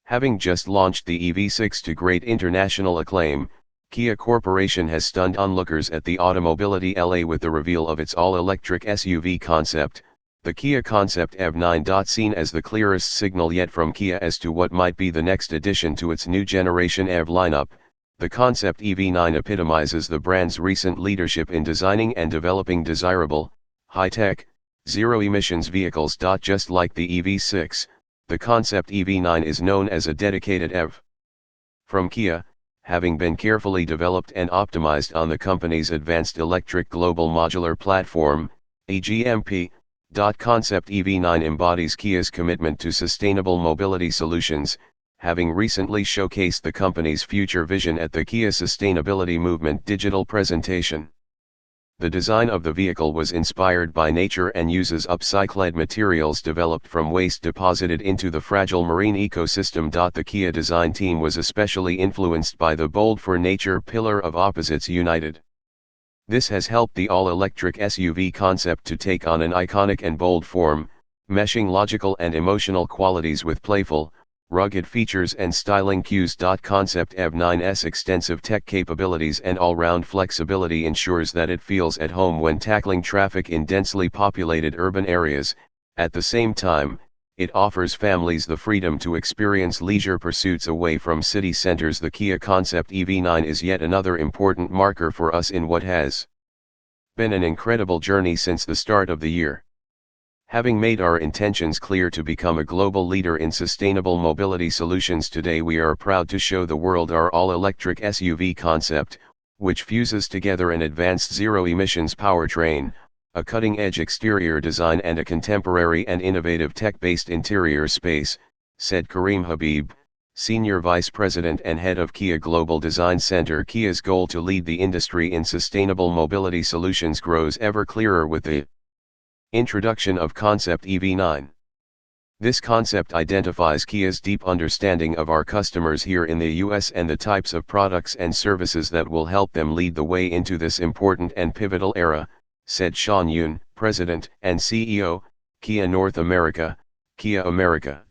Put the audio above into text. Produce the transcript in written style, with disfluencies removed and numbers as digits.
Having just launched the EV6 to great international acclaim, Kia Corporation has stunned onlookers at the AutoMobility LA with the reveal of its all-electric SUV concept, the Kia Concept EV9. Seen as the clearest signal yet from Kia as to what might be the next addition to its new generation EV lineup, the Concept EV9 epitomizes the brand's recent leadership in designing and developing desirable, high-tech, zero-emissions vehicles. Just like the EV6, the Concept EV9 is known as a dedicated EV from Kia, having been carefully developed and optimized on the company's advanced Electric Global Modular Platform, E-GMP. Concept EV9 embodies Kia's commitment to sustainable mobility solutions, having recently showcased the company's future vision at the Kia Sustainability Movement digital presentation. The design of the vehicle was inspired by nature and uses upcycled materials developed from waste deposited into the fragile marine ecosystem. The Kia design team was especially influenced by the Bold for Nature pillar of Opposites United. This has helped the all-electric SUV concept to take on an iconic and bold form, meshing logical and emotional qualities with playful, rugged features and styling cues. Concept EV9's extensive tech capabilities and all-round flexibility ensures that it feels at home when tackling traffic in densely populated urban areas. At the same time, it offers families the freedom to experience leisure pursuits away from city centers. The Kia Concept EV9 is yet another important marker for us in what has been an incredible journey since the start of the year. Having made our intentions clear to become a global leader in sustainable mobility solutions, today we are proud to show the world our all-electric SUV concept, which fuses together an advanced zero-emissions powertrain, a cutting-edge exterior design and a contemporary and innovative tech-based interior space, said Karim Habib, Senior Vice President and Head of Kia Global Design Center. Kia's goal to lead the industry in sustainable mobility solutions grows ever clearer with the introduction of Concept EV9. This concept identifies Kia's deep understanding of our customers here in the US and the types of products and services that will help them lead the way into this important and pivotal era, said Sean Yoon, President and CEO, Kia North America, Kia America.